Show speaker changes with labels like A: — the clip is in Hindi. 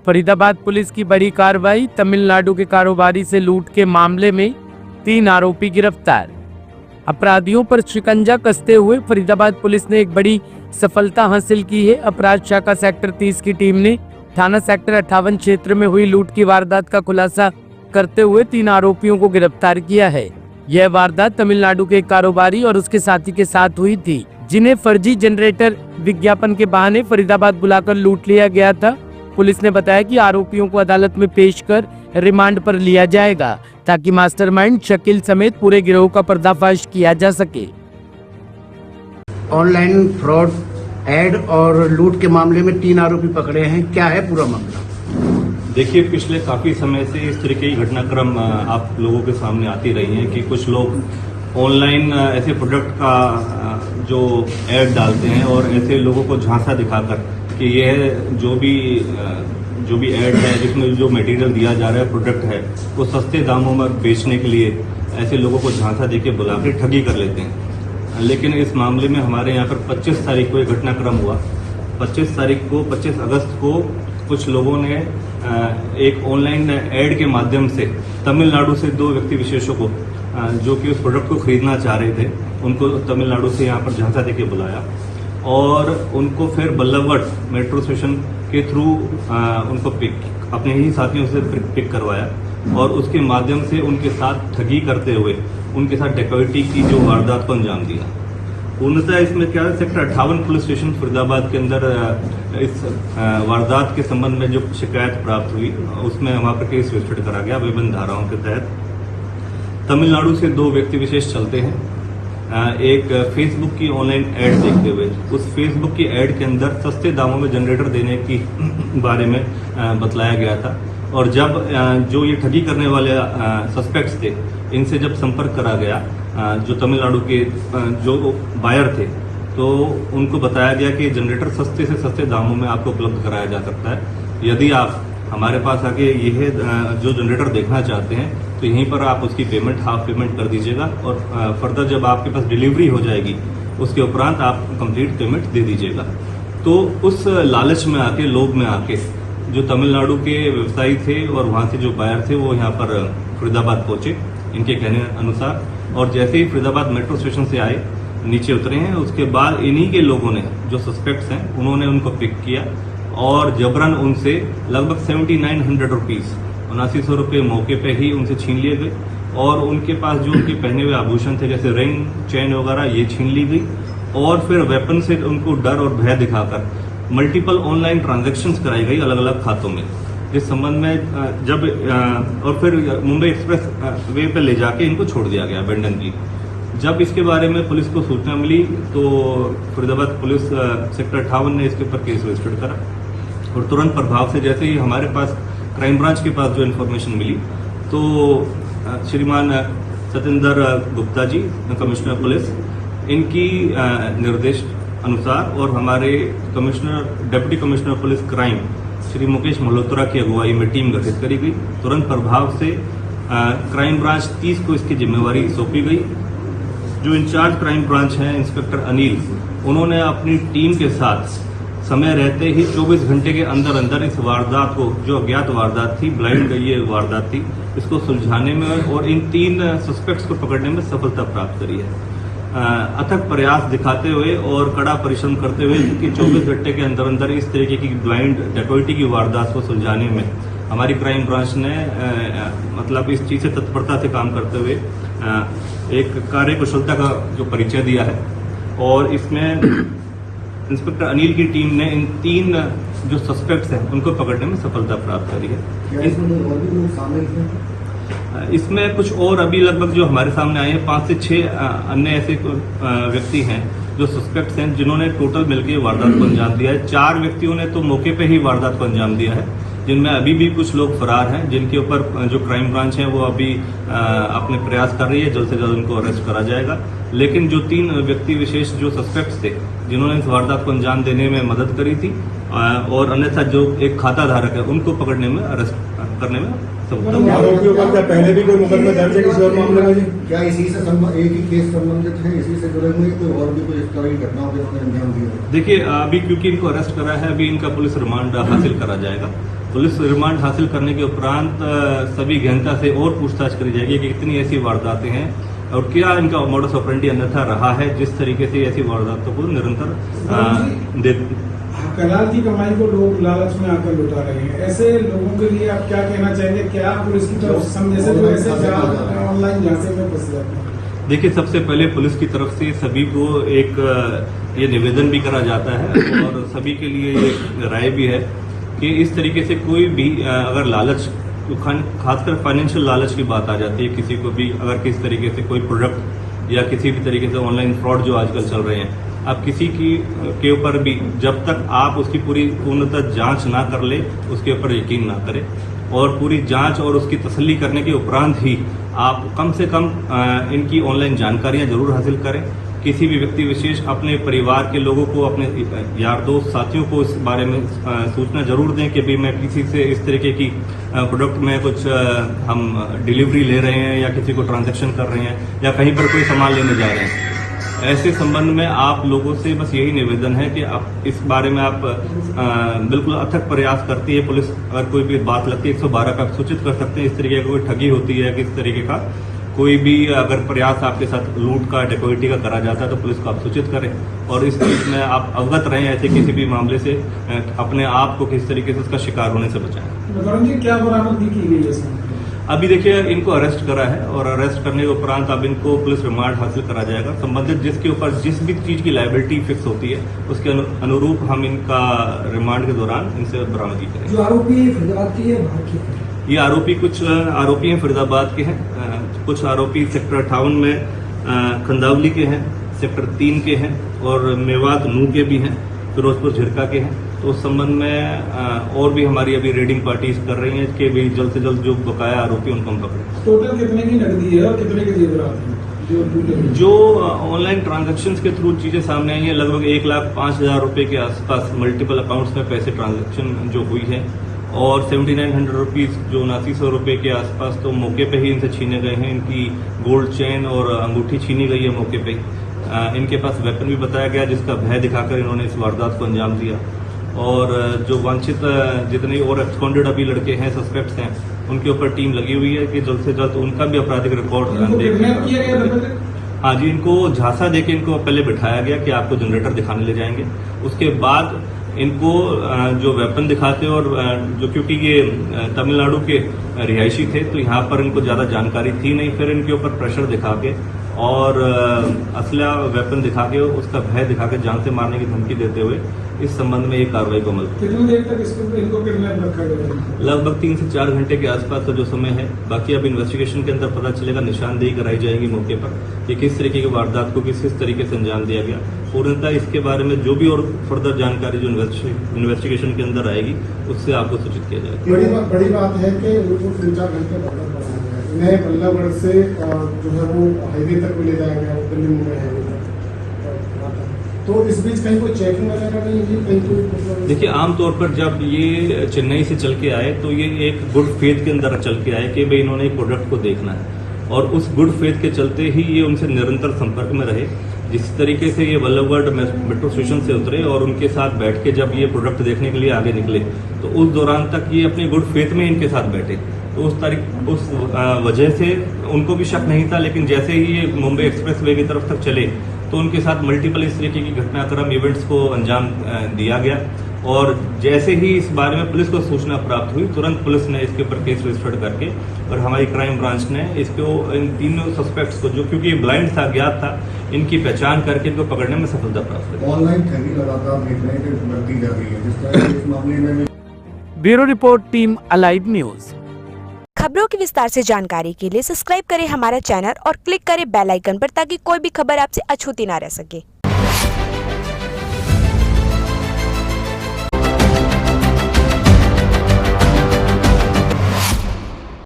A: फरीदाबाद पुलिस की बड़ी कार्रवाई, तमिलनाडु के कारोबारी से लूट के मामले में 3 आरोपी गिरफ्तार। अपराधियों पर शिकंजा कसते हुए फरीदाबाद पुलिस ने एक बड़ी सफलता हासिल की है। अपराध शाखा सेक्टर 30 की टीम ने थाना सेक्टर 58 क्षेत्र में हुई लूट की वारदात का खुलासा करते हुए 3 आरोपियों को गिरफ्तार किया है। यह वारदात तमिलनाडु के कारोबारी और उसके साथी के साथ हुई थी, जिन्हें फर्जी जनरेटर विज्ञापन के बहाने फरीदाबाद बुलाकर लूट लिया गया था। पुलिस ने बताया कि आरोपियों को अदालत में पेश कर रिमांड पर लिया जाएगा, ताकि मास्टरमाइंड शकील समेत पूरे गिरोह का पर्दाफाश किया जा सके।
B: ऑनलाइन फ्रॉड, एड और लूट के मामले में 3 आरोपी पकड़े हैं, क्या है पूरा मामला?
C: देखिए, पिछले काफ़ी समय से इस तरह की घटनाक्रम आप लोगों के सामने आती रही हैं कि कुछ लोग ऑनलाइन ऐसे प्रोडक्ट का जो ऐड डालते हैं और ऐसे लोगों को झांसा दिखाकर कि यह जो भी ऐड है, जिसमें जो मटेरियल दिया जा रहा है, प्रोडक्ट है, वो सस्ते दामों में बेचने के लिए ऐसे लोगों को झांसा देके बुला के ठगी कर लेते हैं। लेकिन इस मामले में हमारे यहाँ पर 25 तारीख को एक घटनाक्रम हुआ। 25 अगस्त को कुछ लोगों ने एक ऑनलाइन ऐड के माध्यम से तमिलनाडु से 2 व्यक्ति विशेषों को जो कि उस प्रोडक्ट को खरीदना चाह रहे थे, उनको तमिलनाडु से यहाँ पर झांसा देके बुलाया और उनको फिर बल्लभगढ़ मेट्रो स्टेशन के थ्रू उनको अपने ही साथियों से पिक करवाया और उसके माध्यम से उनके साथ ठगी करते हुए उनके साथ डकैती की जो वारदात को अंजाम दिया। पूर्णतः इसमें क्या है, सेक्टर 58 पुलिस स्टेशन फरीदाबाद के अंदर इस वारदात के संबंध में जो शिकायत प्राप्त हुई, उसमें वहाँ पर केस रजिस्टर्ड करा गया विभिन्न धाराओं के तहत। तमिलनाडु से 2 व्यक्ति विशेष चलते हैं। एक फेसबुक की ऑनलाइन ऐड देखते हुए उस फेसबुक की ऐड के अंदर सस्ते दामों में जनरेटर देने की बारे में बतलाया गया था और जब जो ये ठगी करने वाले सस्पेक्ट्स थे, इनसे जब संपर्क करा गया, जो तमिलनाडु के जो बायर थे, तो उनको बताया गया कि जनरेटर सस्ते से सस्ते दामों में आपको उपलब्ध कराया जा सकता है। यदि आप हमारे पास आके यह जो जनरेटर देखना चाहते हैं तो यहीं पर आप उसकी पेमेंट हाफ पेमेंट कर दीजिएगा और फर्दर जब आपके पास डिलीवरी हो जाएगी उसके उपरांत आप कंप्लीट पेमेंट दे दीजिएगा। तो उस लालच में आके, लोभ में आके जो तमिलनाडु के व्यवसायी थे और वहाँ से जो बायर थे वो यहाँ पर फरीदाबाद पहुँचे इनके कहने अनुसार, और जैसे ही फरीदाबाद मेट्रो स्टेशन से आए, नीचे उतरे हैं, उसके बाद इन्हीं के लोगों ने, जो सस्पेक्ट्स हैं, उन्होंने उनको पिक किया और जबरन उनसे लगभग 7900 रुपीज़, 7900 रुपये मौके पे ही उनसे छीन लिए गए और उनके पास जो उनके पहने हुए आभूषण थे जैसे रिंग, चेन वगैरह, ये छीन ली गई और फिर वेपन से उनको डर और भय दिखाकर मल्टीपल ऑनलाइन ट्रांजैक्शंस कराई गई अलग अलग खातों में। इस संबंध में जब और फिर मुंबई एक्सप्रेस वे पे ले जाके इनको छोड़ दिया गया अबेंडनली। जब इसके बारे में पुलिस को सूचना मिली तो फरीदाबाद पुलिस सेक्टर 58 ने इसके ऊपर केस रजिस्टर्ड करा और तुरंत प्रभाव से जैसे ही हमारे पास क्राइम ब्रांच के पास जो इन्फॉर्मेशन मिली तो श्रीमान सतेंद्र गुप्ता जी, कमिश्नर पुलिस, इनकी निर्देश अनुसार और हमारे deputy commissioner police crime Shri Mukesh Malhotra की अगुवाई में टीम गठित करी गई। तुरंत प्रभाव से क्राइम ब्रांच 30 को इसकी जिम्मेवारी सौंपी गई। जो इंचार्ज क्राइम ब्रांच हैं इंस्पेक्टर अनिल, उन्होंने अपनी टीम के साथ समय रहते ही 24 घंटे के अंदर अंदर इस वारदात को, जो अज्ञात वारदात थी, ब्लाइंड ये वारदात थी, इसको सुलझाने में और इन 3 सस्पेक्ट्स को पकड़ने में सफलता प्राप्त करी है। अथक प्रयास दिखाते हुए और कड़ा परिश्रम करते हुए कि 24 घंटे के अंदर अंदर इस तरीके की ब्लाइंड डकैती की वारदात को सुलझाने में हमारी क्राइम ब्रांच ने मतलब इस चीज़ से तत्परता से काम करते हुए एक कार्यकुशलता का जो परिचय दिया है और इसमें इंस्पेक्टर अनिल की टीम ने इन 3 जो सस्पेक्ट्स हैं उनको पकड़ने में सफलता प्राप्त करी है। इसमें कुछ और अभी लगभग जो हमारे सामने आए हैं 5 से 6 अन्य ऐसे व्यक्ति हैं जो सस्पेक्ट्स हैं जिन्होंने टोटल मिलकर वारदात को अंजाम दिया है। 4 व्यक्तियों ने तो मौके पे ही वारदात को अंजाम दिया है, जिनमें अभी भी कुछ लोग फरार हैं, जिनके ऊपर जो क्राइम ब्रांच है वो अभी अपने प्रयास कर रही है, जल्द से जल्द उनको अरेस्ट करा जाएगा। लेकिन जो 3 व्यक्ति विशेष जो सस्पेक्ट्स थे जिन्होंने इस वारदात को अंजाम देने में मदद करी थी और अन्यथा जो एक खाता धारक है उनको पकड़ने में, अरेस्ट करने में
D: आरोपियों पर क्या पहले भी कोई मुकदमा दर्ज है किसी और मामले में?
E: क्या इसी से एक ही केस संबंधित है, इसी से जुड़े हुए कोई और भी कोई इस तरह की घटनाओं के अंजाम दिया?
C: देखिए, अभी क्योंकि इनको अरेस्ट करा है, अभी इनका पुलिस रिमांड हासिल करा जाएगा पुलिस रिमांड हासिल करने के उपरांत सभी गहनता से और पूछताछ करी जाएगी कि कितनी ऐसी वारदातें हैं और क्या इनका मोडस ऑपरेंडी अन्यथा रहा है जिस तरीके से ऐसी वारदातों को निरंतर
D: कलाल की कमाई को लोग लालच में आकर लुटा रहे हैं। ऐसे लोगों के लिए आप क्या कहना चाहेंगे? क्या पुलिस की तरफ समझे से जो ऐसे ऑनलाइन झांसे में फंस जाते हैं?
C: देखिए, सबसे पहले पुलिस की तरफ से सभी को एक ये निवेदन भी करा जाता है और सभी के लिए एक राय भी है कि इस तरीके से कोई भी अगर लालच, खासकर फाइनेंशियल लालच की बात आ जाती है, किसी को भी अगर किस तरीके से कोई प्रोडक्ट या किसी भी तरीके से ऑनलाइन फ्रॉड जो आजकल चल रहे हैं, आप किसी के ऊपर भी जब तक आप उसकी पूरी पूर्णतः जांच ना कर ले उसके ऊपर यकीन ना करें और पूरी जांच और उसकी तसल्ली करने के उपरांत ही आप कम से कम इनकी ऑनलाइन जानकारियां जरूर हासिल करें। किसी भी व्यक्ति विशेष अपने परिवार के लोगों को, अपने यार दोस्त साथियों को इस बारे में सूचना जरूर दें कि भाई मैं किसी से इस तरीके की प्रोडक्ट में कुछ हम डिलीवरी ले रहे हैं या किसी को ट्रांजैक्शन कर रहे हैं या कहीं पर कोई सामान लेने जा रहे हैं। ऐसे संबंध में आप लोगों से बस यही निवेदन है कि आप इस बारे में आप बिल्कुल अथक प्रयास करती है पुलिस। अगर कोई भी बात लगती है 112 का सूचित कर सकते हैं। इस तरीके की कोई ठगी होती है, किस तरीके का कोई भी अगर प्रयास आपके साथ लूट का, डकैती का करा जाता है तो पुलिस को आप सूचित करें और इस चीज में आप अवगत रहें। ऐसे किसी भी मामले से अपने आप को किस तरीके से उसका शिकार होने से बचाएं।
D: क्या बरामदगी की गई है इसमें?
C: अभी देखिए, इनको अरेस्ट करा है और अरेस्ट करने के उपरांत अब इनको पुलिस रिमांड हासिल करा जाएगा। संबंधित जिसके ऊपर जिस भी चीज की लायबिलिटी फिक्स होती है उसके अनुरूप हम इनका रिमांड के दौरान इनसे बरामदगी करेंगे।
F: जो आरोपी फरीदाबाद की है, बाहर की है?
C: ये आरोपी कुछ आरोपी हैं फरीदाबाद के हैं, कुछ आरोपी सेक्टर 58 में खंदावली के हैं, सेक्टर 3 के हैं और मेवात नू के भी हैं, फिरोजपुर झिरका के हैं। तो उस संबंध में और भी हमारी अभी रेडिंग पार्टीज कर रही हैं कि भी जल्द से जल्द जो बकाया आरोपी उनको हम पकड़ें।
D: टोटल कितने की नकदी है और कितने के जेवरात हैं?
C: जो ऑनलाइन ट्रांजैक्शन के थ्रू चीजें सामने आई हैं, लगभग 1,05,000 रुपए के आसपास मल्टीपल अकाउंट्स में पैसे ट्रांजैक्शन जो हुई है और 7900 रुपीज जो 7900 रुपए के आसपास तो मौके पे ही इनसे छीने गए हैं। इनकी गोल्ड चेन और अंगूठी छीनी गई है मौके पे। इनके पास वेपन भी बताया गया जिसका भय दिखाकर इन्होंने इस वारदात को अंजाम दिया और जो वांछित जितने और एब्सकॉन्डेड अभी लड़के हैं, सस्पेक्ट्स हैं, उनके ऊपर टीम लगी हुई है कि जल्द से जल्द उनका भी आपराधिक रिकॉर्ड हाँ जी, इनको झांसा देके इनको पहले बिठाया गया कि आपको जनरेटर दिखाने ले जाएंगे। उसके बाद इनको जो वेपन दिखाते और जो क्योंकि ये तमिलनाडु के रिहायशी थे तो यहाँ पर इनको ज्यादा जानकारी थी नहीं, फिर इनके ऊपर प्रेशर दिखा के और असला वेपन दिखा के उसका भय दिखा के जान से मारने की धमकी देते हुए इस संबंध में एक कार्रवाई को अमल
D: कितनी देर तक इनको किडनैप रखा गया?
C: लगभग 3 से 4 घंटे के आसपास का जो समय है। बाकी अब इन्वेस्टिगेशन के अंदर पता चलेगा, निशानदेही कराई जाएगी मौके पर कि किस तरीके की वारदात को किस तरीके से अंजाम दिया गया। पूर्णतः इसके बारे में जो भी और फर्दर जानकारी जो इन्वेस्टिगेशन के अंदर आएगी उससे आपको सूचित किया जाएगा।
E: बड़ी बात है कि उनको 3-4 घंटे नए बल्लभगढ़ से जो है वो हाईवे तक ले जाया गया, दिल्ली मुंबई हाईवे तक। तो इस बीच कहीं कोई चेकिंग वगैरह नहीं हुई? कहीं कोई
C: देखिए, आमतौर पर जब ये चेन्नई से चल के आए तो ये एक गुड फेथ के अंदर चल के आए कि भाई इन्होंने एक प्रोडक्ट को देखना है और उस गुड फेथ के चलते ही ये उनसे निरंतर संपर्क में रहे। जिस तरीके से ये बल्लभगढ़ मेट्रो स्टेशन से उतरे और उनके साथ बैठ के जब ये प्रोडक्ट देखने के लिए आगे निकले तो उस दौरान तक ये अपने गुड फेथ में इनके साथ बैठे। तो उस वजह से उनको भी शक नहीं था, लेकिन जैसे ही ये मुंबई एक्सप्रेस वे की तरफ तक चले तो उनके साथ मल्टीपल इस तरीके की घटनाक्रम इवेंट्स को अंजाम दिया गया और जैसे ही इस बारे में पुलिस को सूचना प्राप्त हुई तुरंत पुलिस ने इसके ऊपर केस रजिस्टर्ड करके और हमारी क्राइम ब्रांच ने इसको इन तीनों सस्पेक्ट्स को, जो क्योंकि ब्लाइंड था, ज्ञात था, इनकी पहचान करके इनको पकड़ने में सफलता प्राप्त हुई।
E: ऑनलाइन ठगी लगातार देख रहे हैं कि बढ़ती जा रही है, जिस तरह इस मामले में
A: bureau report, team alive news.
G: खबरों की विस्तार से जानकारी के लिए सब्सक्राइब करें हमारा चैनल और क्लिक करें बेल आइकन पर ताकि कोई भी खबर आपसे अछूती ना रह सके।